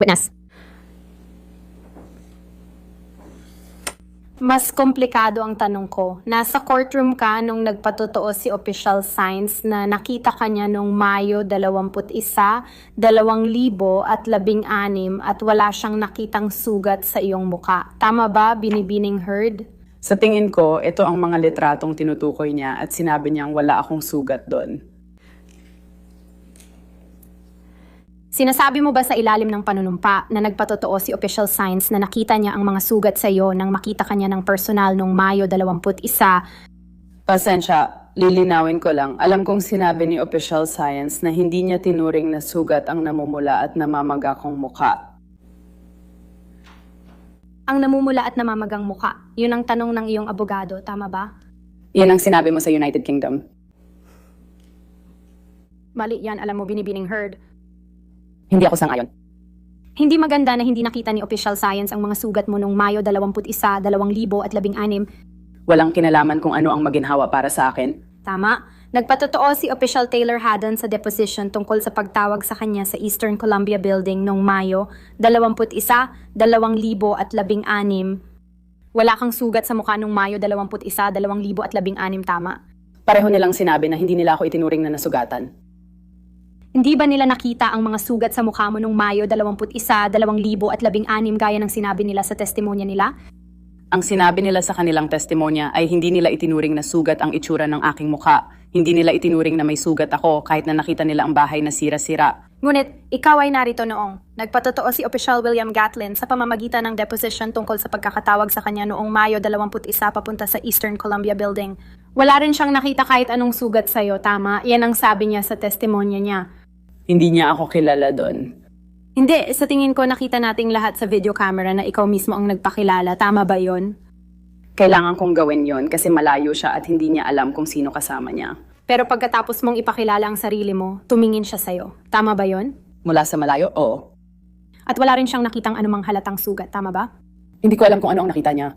Witness. Mas komplikado ang tanong ko. Nasa courtroom ka nung nagpatotoo si Official Signs na nakita ka niya nung Mayo 21, 2016 at wala siyang nakitang sugat sa iyong muka. Tama ba, Binibining Heard? Sa tingin ko, ito ang mga litratong tinutukoy niya at sinabi niyang wala akong sugat doon. Sinasabi mo ba sa ilalim ng panunumpa na nagpatotoo si Official Signs na nakita niya ang mga sugat sa iyo nang makita ka niya ng personal nung Mayo 21? Pasensya, lilinawin ko lang. Alam kong sinabi ni Official Science na hindi niya tinuring na sugat ang namumula at namamaga kong muka. Ang namumula at namamagang muka, yun ang tanong ng iyong abogado, tama ba? Yan ang sinabi mo sa United Kingdom. Mali yan, alam mo, Binibining Heard. Hindi ako sang-ayon. Hindi maganda na hindi nakita ni Official Science ang mga sugat mo nung Mayo 21, 2016. Walang kinalaman kung ano ang maginhawa para sa akin. Tama. Nagpatotoo si Official Taylor Haddon sa deposition tungkol sa pagtawag sa kanya sa Eastern Columbia Building noong Mayo 21, 2016. Wala kang sugat sa mukha nung Mayo 21, 2016, tama? Pareho nilang sinabi na hindi nila ako itinuring na nasugatan. Hindi ba nila nakita ang mga sugat sa mukha mo nung Mayo 21, 2016 gaya ng sinabi nila sa testimonya nila? Ang sinabi nila sa kanilang testimonya ay hindi nila itinuring na sugat ang itsura ng aking mukha. Hindi nila itinuring na may sugat ako kahit na nakita nila ang bahay na sira-sira. Ngunit, ikaw ay narito noong. Nagpatotoo si Official William Gatlin sa pamamagitan ng deposition tungkol sa pagkakatawag sa kanya noong Mayo 21 papunta sa Eastern Columbia Building. Wala rin siyang nakita kahit anong sugat sa'yo, tama? Yan ang sabi niya sa testimonya niya. Hindi niya ako kilala doon. Hindi, sa tingin ko nakita nating lahat sa video camera na ikaw mismo ang nagpakilala. Tama ba yon? Kailangan kong gawin yon kasi malayo siya at hindi niya alam kung sino kasama niya. Pero pagkatapos mong ipakilala ang sarili mo, tumingin siya sa'yo. Tama ba yon? Mula sa malayo? Oo. At wala rin siyang nakitang anumang halatang sugat. Tama ba? Hindi ko alam kung ano ang nakita niya.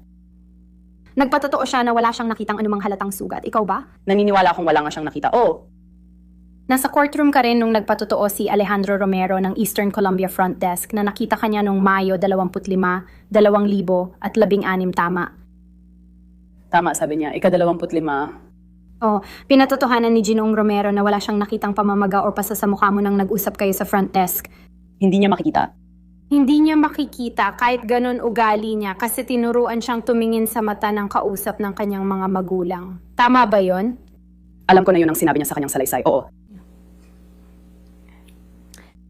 Nagpatotoo siya na wala siyang nakitang anumang halatang sugat. Ikaw ba? Naniniwala akong wala nga siyang nakita. Oo. Nasa courtroom ka rin nung nagpatotoo si Alejandro Romero ng Eastern Columbia Front Desk na nakita kanya nung Mayo 25, 2016, tama? Tama, sabi niya. Ika-25. Oh, pinatotohanan ni Ginoong Romero na wala siyang nakitang pamamaga o pasa sa mukha mo nang nag-usap kayo sa front desk. Hindi niya makikita. Hindi niya makikita kahit ganun ugali niya kasi tinuruan siyang tumingin sa mata ng kausap ng kanyang mga magulang. Tama ba yon? Alam ko na yun ang sinabi niya sa kanyang salaysay. Oo.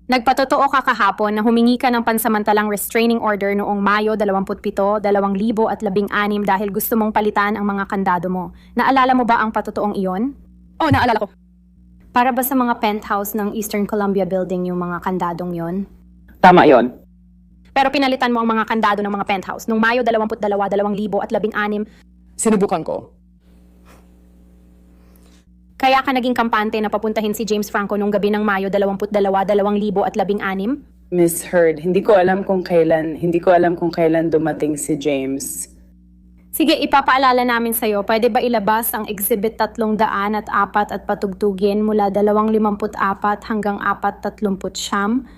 Nagpatotoo ka kahapon na humingi ka ng pansamantalang restraining order noong Mayo 27, 2016 dahil gusto mong palitan ang mga kandado mo. Naalala mo ba ang patotoong iyon? Oo, naalala ko. Para ba sa mga penthouse ng Eastern Columbia Building yung mga kandadong yon? Tama yon. Pero pinalitan mo ang mga kandado ng mga penthouse noong Mayo 22, 2016. Sinubukan ko. Kaya ka naging kampante na papuntahin si James Franco nung gabi ng Mayo 22, 2016? Miss Heard, hindi ko alam kung kailan dumating si James. Sige, ipapaalala namin sa'yo, pwede ba ilabas ang Exhibit 304 at patugtugin mula 254 hanggang 439?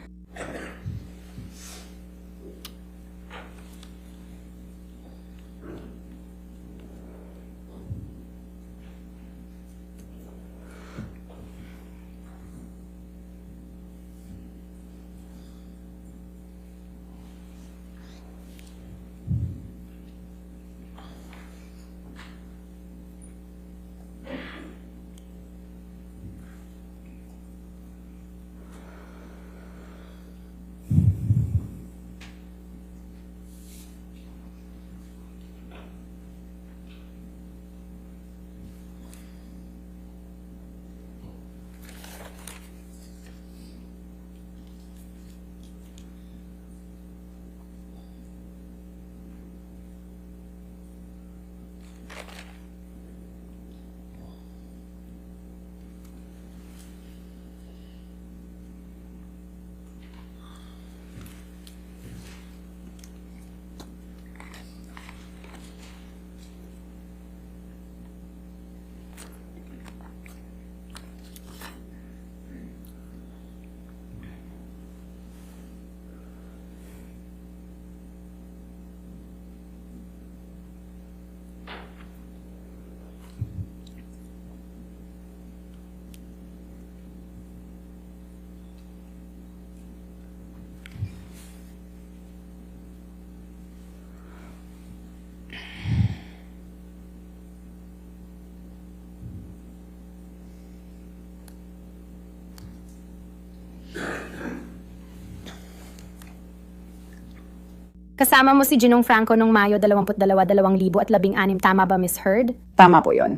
Kasama mo si Ginong Franco noong Mayo 22, 2016, tama ba, Miss Heard? Tama po yon.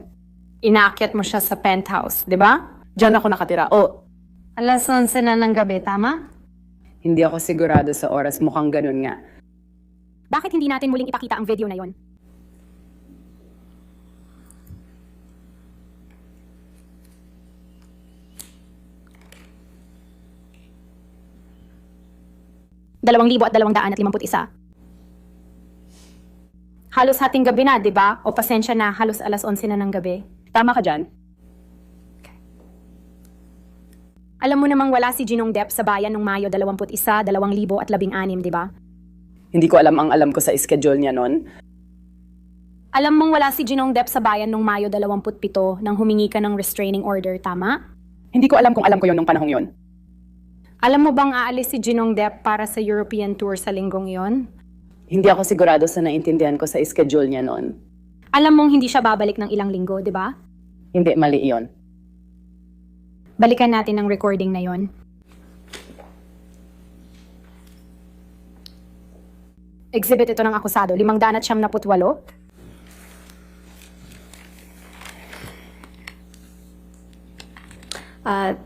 Inaakyat mo siya sa penthouse, di ba? Diyan ako nakatira. Oh, Alas 11 na ng gabi, tama? hindi ako sigurado sa oras. Mukhang ganun nga. Bakit hindi natin muling ipakita ang video na yon? $2,251. Halos hating gabi na, di ba? O pasensya na, halos alas 11 na ng gabi. Tama ka dyan? Alam mo namang wala si Ginong Depp sa bayan noong Mayo 21, 2016, di ba? Hindi ko alam ang alam ko sa schedule niya nun. Alam mong wala si Ginong Depp sa bayan noong Mayo 27 nang humingi ka ng restraining order, tama? Hindi ko alam kung alam ko yon nung panahong yon. Alam mo bang aalis si Ginong Depp para sa European tour sa linggong yon? Hindi ako sigurado sa naintindihan ko sa schedule niya nun. Alam mong hindi siya babalik ng ilang linggo, di ba? Hindi, mali yon. Balikan natin ang recording na yon. Exhibit ito ng akusado, 578. At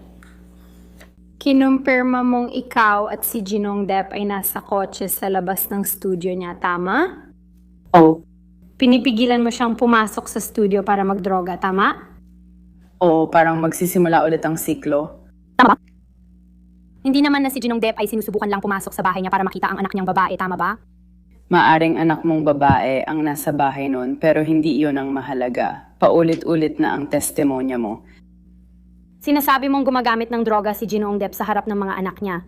kinumpirma mong ikaw at si Ginong Depp ay nasa kotse sa labas ng studio niya, tama? Oh, Pinipigilan mo siyang pumasok sa studio para magdroga, tama? o parang magsisimula ulit ang siklo. Tama ba? Hindi naman na si Ginong Depp ay sinusubukan lang pumasok sa bahay niya para makita ang anak niyang babae, tama ba? Maaring anak mong babae ang nasa bahay nun, pero hindi iyon ang mahalaga. Paulit-ulit na ang testimonya mo. Sinasabi mong gumagamit ng droga si Ginong Depp sa harap ng mga anak niya.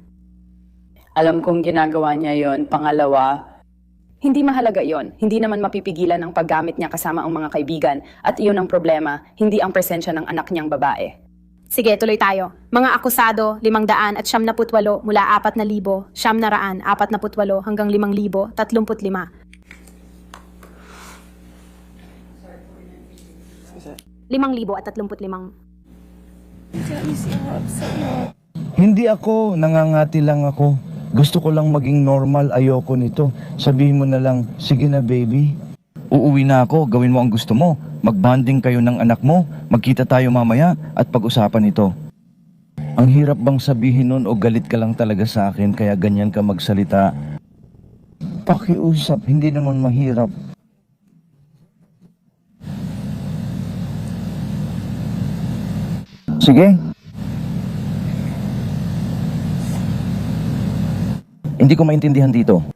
Alam kong ginagawa niya yon. Pangalawa, hindi mahalaga yon. Hindi naman mapipigilan ang paggamit niya kasama ang mga kaibigan. At iyon ang problema, hindi ang presensya ng anak niyang babae. Sige, tuloy tayo. Mga akusado, 500 at 78 mula 4,000, 748 hanggang 5,035. 5,035. Hindi ako, nangangati lang ako. Gusto ko lang maging normal, ayoko nito. Sabihin mo na lang, sige na baby. Uuwi na ako, gawin mo ang gusto mo. Magbanding kayo ng anak mo, magkita tayo mamaya at pag-usapan ito. Ang hirap bang sabihin nun o galit ka lang talaga sa akin kaya ganyan ka magsalita? Pakiusap, hindi naman mahirap. Sige. Hindi ko maintindihan dito.